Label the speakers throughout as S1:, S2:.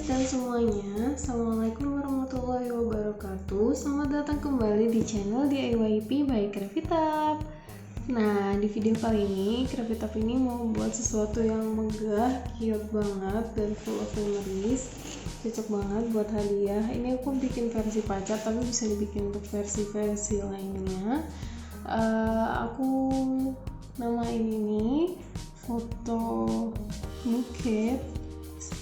S1: dan semuanya, Assalamualaikum warahmatullahi wabarakatuh. Selamat datang kembali di channel DIYP by Craftitap. Nah, di video kali ini Craftitap ini mau buat sesuatu yang megah, cute banget, dan full of memories. Cocok banget buat hadiah. Ini aku bikin versi pacar, tapi bisa dibikin untuk versi-versi lainnya. Aku namain ini foto buket,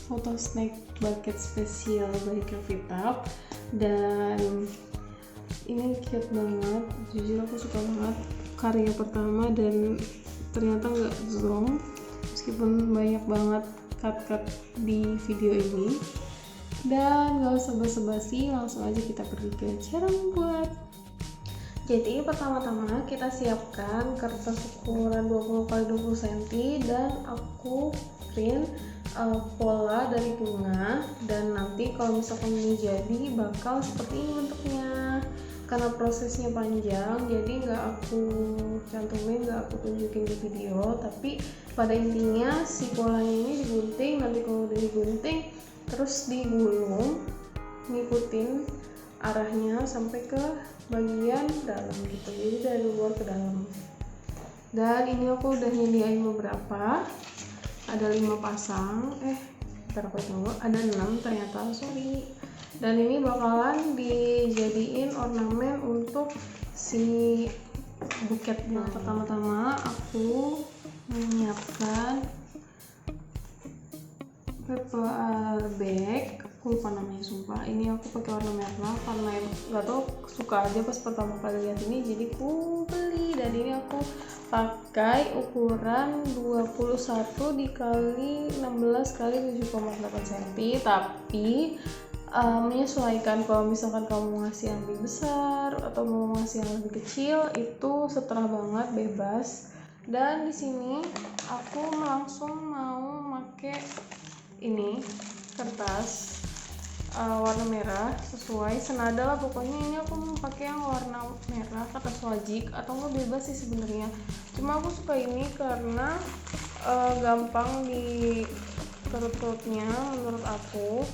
S1: foto snack bucket spesial by Craftitap, dan ini cute banget. Jujur aku suka banget, karya pertama dan ternyata nggak zonk meskipun banyak banget cut di video ini. Dan gak usah basa-basi, langsung aja kita pergi ke cara membuat. Jadi pertama-tama kita siapkan kertas ukuran 20x20 cm dan aku print pola dari bunga, dan nanti kalau misalkan ini jadi bakal seperti ini bentuknya. Karena prosesnya panjang, jadi nggak aku cantumin, nggak aku tunjukin di video, tapi pada intinya si polanya ini digunting. Nanti kalau udah digunting terus digulung, ngikutin arahnya sampai ke bagian dalam gitu, jadi dari luar ke dalam. Dan ini aku udah nyediain beberapa, ada 5 pasang, ntar aku tunggu, ada 6 ternyata, sorry. Dan ini bakalan dijadiin ornamen untuk si buketnya. Pertama-tama aku menyiapkan paper bag, aku lupa namanya sumpah. Ini aku pakai warna merah karena nggak tau, suka aja pas pertama kali lihat ini, jadi aku beli. Dan ini aku pakai ukuran 21 dikali 16 kali 7,8 cm, tapi menyesuaikan. Kalau misalkan kamu mau ngasih yang lebih besar atau mau ngasih yang lebih kecil, itu seterah banget, bebas. Dan di sini aku langsung mau pakai ini kertas warna merah, sesuai senada lah pokoknya. Ini aku mau pakai yang warna merah, kertas wajik atau nggak bebas sih sebenarnya, cuma aku suka ini karena gampang di kerut-kerutnya menurut aku.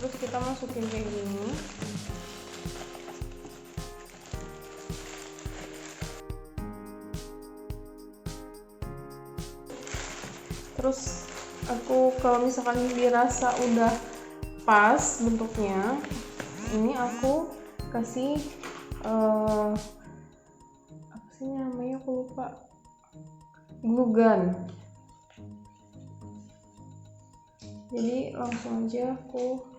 S1: Terus kita masukin kayak gini. Terus aku kalau misalkan dirasa udah pas bentuknya, ini aku kasih apa sih namanya, aku lupa, glue gun. Jadi langsung aja aku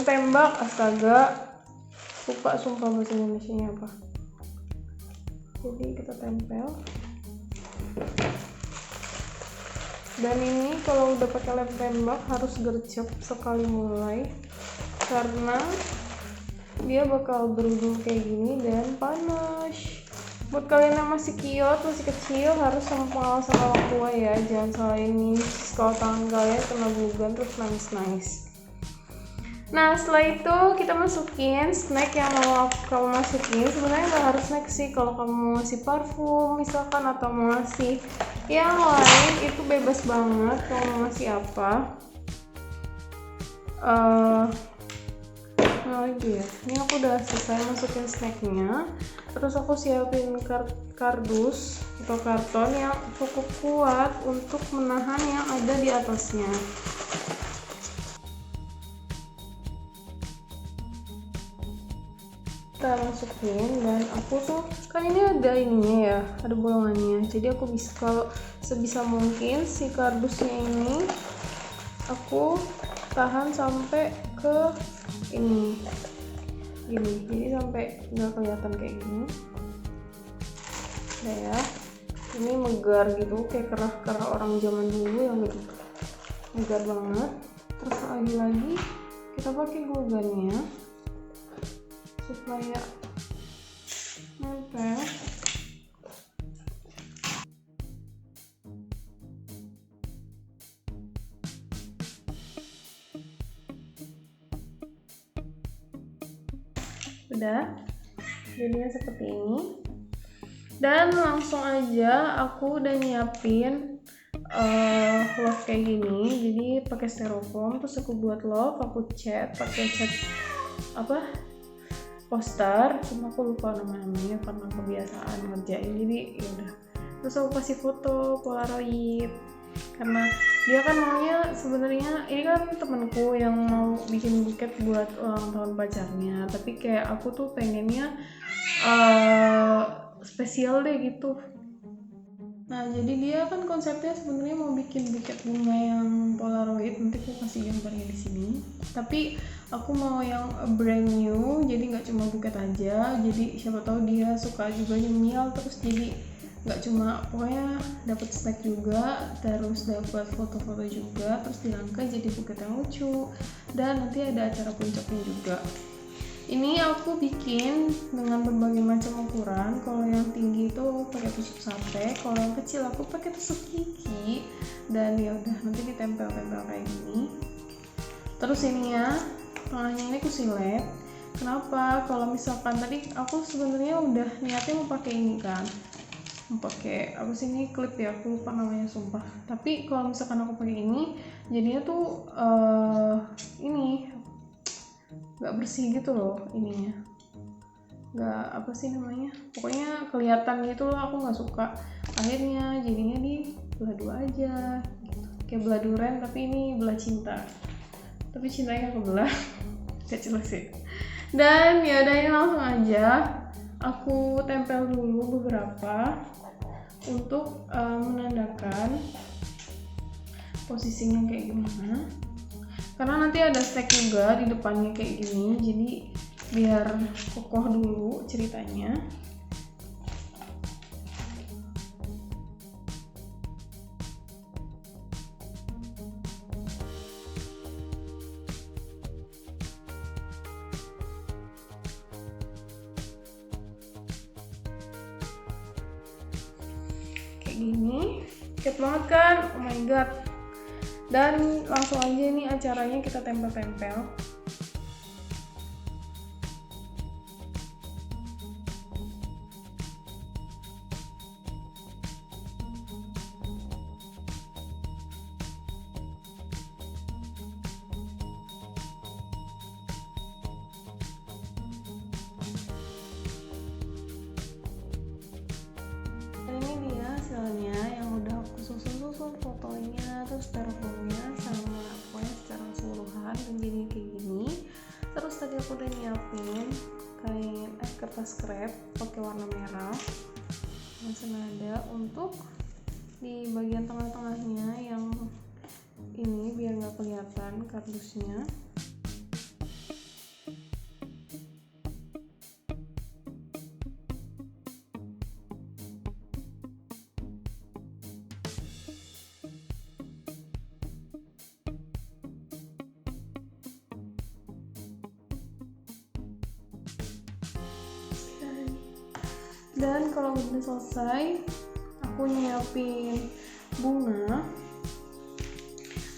S1: tembak, astaga lupa sumpah bahasa Indonesianya apa. Jadi kita tempel. Dan ini kalau udah pakai lem tembak harus gercep sekali mulai, karena dia bakal berujung kayak gini dan panas. Buat kalian yang masih cute, masih kecil, harus sama pengawas sama orang tua ya, jangan salahin kalau tangan kalian kena glue gun terus nangis. Nah, setelah itu kita masukin snack yang mau kamu masukin. Sebenarnya nggak harus snack sih, kalau kamu mau ngasih parfum misalkan atau mau ngasih yang lain itu bebas banget. Kamu mau ngasih apa? Lagi ya, ini aku udah selesai masukin snacknya. Terus aku siapin kardus atau karton yang cukup kuat untuk menahan yang ada di atasnya. Kita masukin, dan aku tuh kan ini ada ininya ya, ada bolongannya, jadi aku bisa, kalau sebisa mungkin si kardusnya ini aku tahan sampai ke ini gini, jadi sampai nggak kelihatan kayak gini. Nah ya, ini megar gitu, kayak kerah-kerah orang zaman dulu yang gitu, megar banget. Terus lagi kita pakai glue gunnya supaya nempel. Udah jadinya seperti ini. Dan langsung aja aku udah nyiapin love kayak gini, jadi pakai styrofoam, terus aku buat love, aku cat pakai cat poster, cuma aku lupa namanya karena kebiasaan ngerjain, jadi yaudah. Terus aku kasih foto polaroid karena dia kan maunya, sebenarnya ini kan temanku yang mau bikin buket buat ulang tahun pacarnya, tapi kayak aku tuh pengennya spesial deh gitu. Nah jadi dia kan konsepnya sebenarnya mau bikin buket bunga yang polaroid, nanti aku kasih gambarnya di sini. Tapi aku mau yang brand new, jadi nggak cuma buket aja. Jadi siapa tahu dia suka juga nyemil, terus jadi nggak cuma, pokoknya dapat snack juga, terus dapat foto-foto juga, terus dirangkai jadi buket yang lucu. Dan nanti ada acara puncaknya juga. Ini aku bikin dengan berbagai macam ukuran. Kalau yang tinggi itu pakai tusuk sate, kalau yang kecil aku pakai tusuk gigi. Dan ya udah, nanti ditempel-tempel kayak gini. Terus ini ya, tengahnya ini aku silet. Kenapa? Kalau misalkan tadi aku sebenarnya udah niatnya mau pakai ini kan, mau pakai apa sih ini, klip ya, aku lupa namanya sumpah. Tapi kalau misalkan aku pakai ini, jadinya tuh ini nggak bersih gitu loh ininya, nggak apa sih namanya, pokoknya kelihatan gitu loh, aku nggak suka. Akhirnya jadinya di belah dua aja gitu, kayak belah durian tapi ini belah cinta, tapi cintanya kebelah. Gak jelas sih. Dan ya udah, ini langsung aja aku tempel dulu beberapa untuk menandakan posisinya kayak gimana. Karena nanti ada stack juga di depannya kayak gini, jadi biar kokoh dulu ceritanya. Kayak gini, cute banget kan? Oh my god. Dan langsung aja nih acaranya kita tempel-tempel. Dan ini dia hasilnya yang udah aku susun fotonya, terus styrofoamnya sama pokoknya secara keseluruhan, dan jadi kayak gini. Terus tadi aku udah nyiapin kain kertas krep pakai warna merah yang senada untuk di bagian tengah-tengahnya yang ini biar nggak kelihatan kardusnya. Dan kalau udah selesai, aku nyiapin bunga.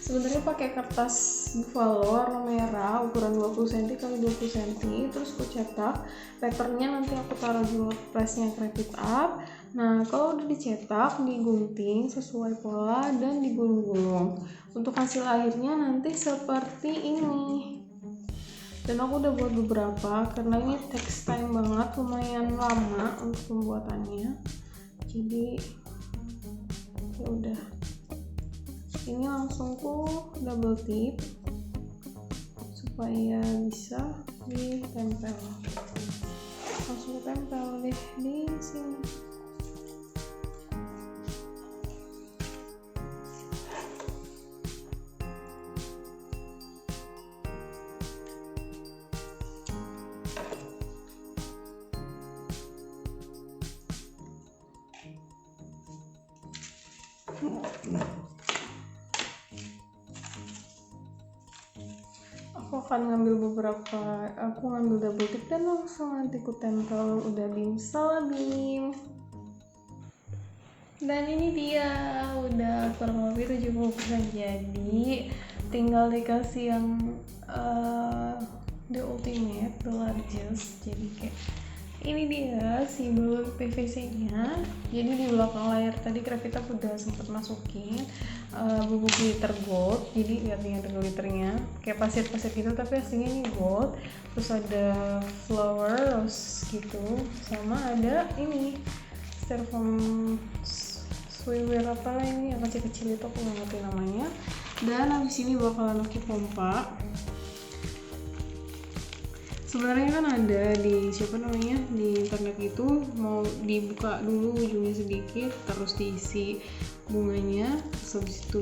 S1: Sebenarnya pakai kertas buffalo warna merah ukuran 20 cm x 20 cm, terus aku cetak. Papernya nanti aku taruh di pressnya Crave It Up. Nah, kalau udah dicetak, digunting sesuai pola dan digulung-gulung. Untuk hasil akhirnya nanti seperti ini. Dan aku udah buat beberapa karena ini takes time banget, lumayan lama untuk pembuatannya. Jadi ya udah, ini langsung ku double tip supaya bisa ditempel. Langsung tempel deh di sini. Aku akan ngambil beberapa, aku ngambil double tip dan langsung nanti ku tempel. Udah bim. Dan ini dia udah kurang lebih 70% jadi, tinggal dikasih yang the ultimate, the largest, jadi kayak ini dia si balon PVC-nya. Jadi di belakang layar tadi Gravita udah sempat masukin bubuk glitter gold. Jadi lihat nih ada glitternya, kayak pasir-pasir gitu tapi aslinya ini gold. Terus ada flower rose gitu, sama ada ini styrofoam swimwear apalah ini yang kecil-kecil itu, aku nggak ngerti namanya. Dan habis ini bakalan aku pompa. Sebenarnya kan ada di di internet itu, mau dibuka dulu ujungnya sedikit terus diisi bunganya, terus habis itu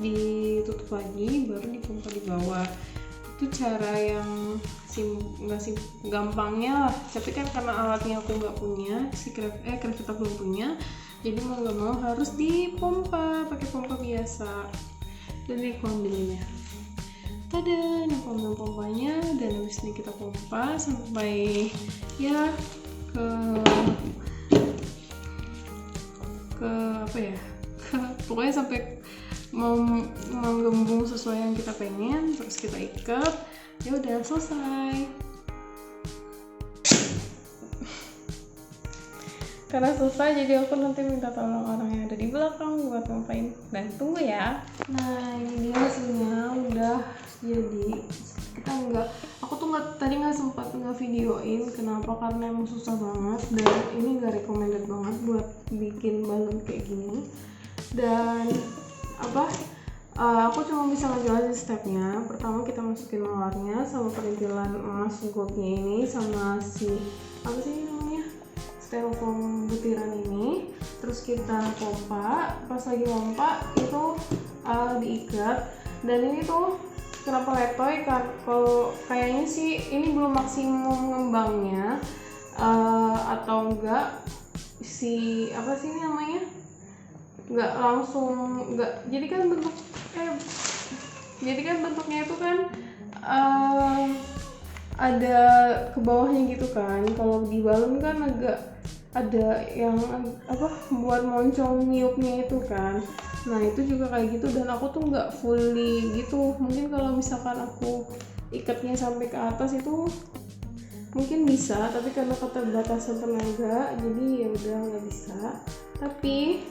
S1: ditutup lagi baru dipompa di bawah. Itu cara yang gampangnya lah, tapi kan karena alatnya aku nggak punya, Gravita belum punya, jadi mau nggak mau harus dipompa pakai pompa biasa. Dan ini aku ambilinnya, tada, ini aku ambil pompanya, dan habis ini kita pompa sampai ya ke apa ya pokoknya sampai mau menggembung sesuai yang kita pengen, terus kita ikat, ya udah selesai. Karena selesai, jadi aku nanti minta tolong orang yang ada di belakang buat ngapain, dan tunggu ya. Nah ini dia hasilnya udah jadi. Aku tuh tadi nggak sempat videoin, kenapa, karena emang susah banget dan ini nggak recommended banget buat bikin balon kayak gini. Dan aku cuma bisa ngejelasin stepnya. Pertama kita masukin mawarnya sama perintilan emas goldnya ini, sama si styrofoam butiran ini. Terus kita pompa, pas lagi pompa itu diikat. Dan ini tuh kenapa letoy, kalau kayaknya sih ini belum maksimum ngembangnya, atau enggak nggak langsung, jadi kan bentuknya itu kan ada ke bawahnya gitu kan. Kalau di balon kan agak ada yang buat moncong niupnya itu kan. Nah itu juga kayak gitu, dan aku tuh nggak fully gitu. Mungkin kalau misalkan aku ikatnya sampai ke atas itu mungkin bisa, tapi karena keterbatasan tenaga jadi ya udah nggak bisa. Tapi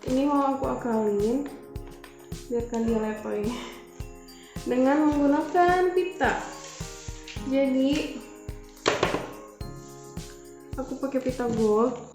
S1: ini mau aku akalin, biarkan dia letoy dengan menggunakan pita. Jadi aku pakai pita gold.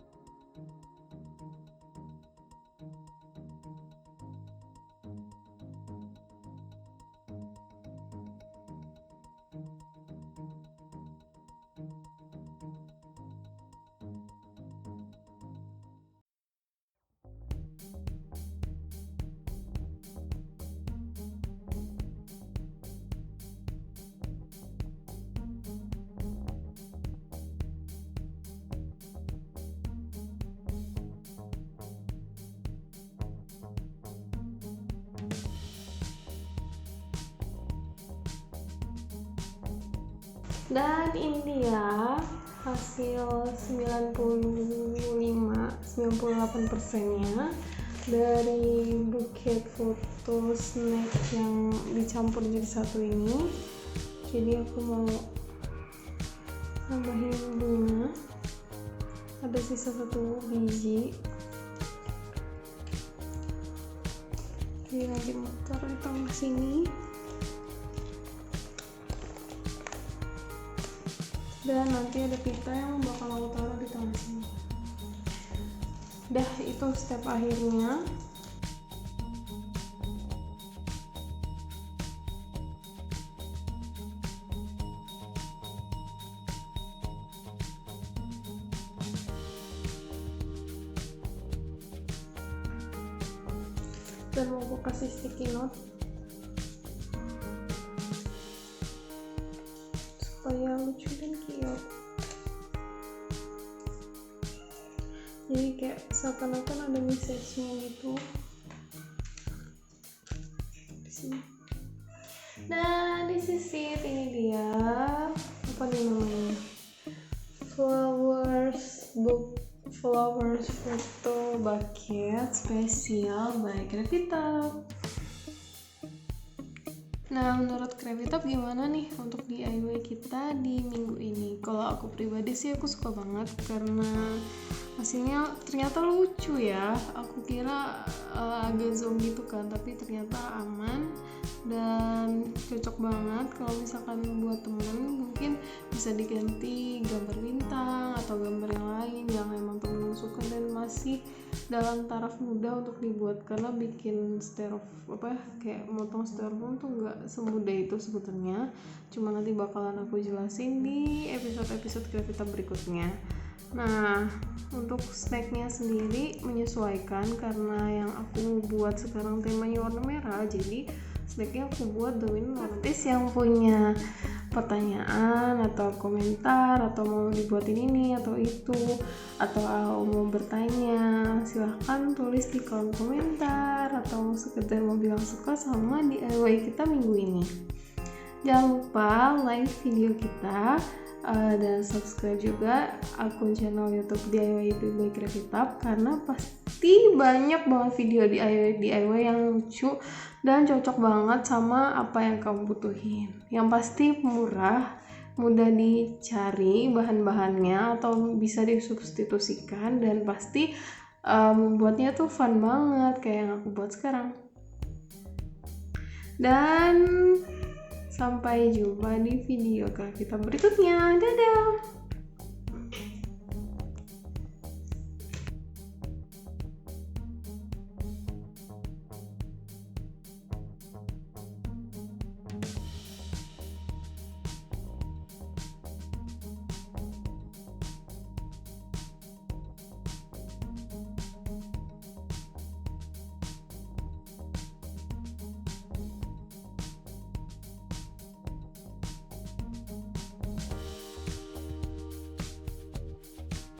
S1: Dan ini dia hasil 98%-nya dari buket foto snack yang dicampur jadi satu ini. Jadi aku mau tambahin bunga, ada sisa 1 biji. Jadi nanti muter di tengah sini. Dan nanti ada pita yang bakal aku taruh di tengah sini. Dah, itu step akhirnya. Dan mau aku kasih sticky note supaya lucu dan cute. Jadi kayak seakan-akan ada message-nya gitu di sini. Dan this is it, ini dia apa nih namanya, flowers photo bucket spesial by Gravita. Nah menurut Krevitop gimana nih untuk DIY kita di minggu ini? Kalau aku pribadi sih aku suka banget karena hasilnya ternyata lucu ya. Aku kira agak zoom gitu kan, tapi ternyata aman dan cocok banget. Kalau misalkan buat temen mungkin bisa diganti gambar bintang atau gambar yang lain yang emang temen suka dan masih dalam taraf mudah untuk dibuat, karena bikin kayak motong styrofoam tuh nggak semudah itu sebetulnya. Cuma nanti bakalan aku jelasin di episode-episode Krevitop berikutnya. Nah, untuk snacknya sendiri menyesuaikan karena yang aku buat sekarang temanya warna merah, jadi snacknya aku buat doain artis yang punya pertanyaan atau komentar atau mau dibuatin ini atau itu atau mau bertanya, silahkan tulis di kolom komentar atau sekedar mau bilang suka sama DIY kita minggu ini. Jangan lupa like video kita dan subscribe juga akun channel YouTube DIY by Krevitop, karena pasti banyak banget video DIY yang lucu dan cocok banget sama apa yang kamu butuhin. Yang pasti murah, mudah dicari bahan-bahannya atau bisa disubstitusikan, dan pasti membuatnya tuh fun banget kayak yang aku buat sekarang. Dan sampai jumpa di video kita berikutnya. Dadah!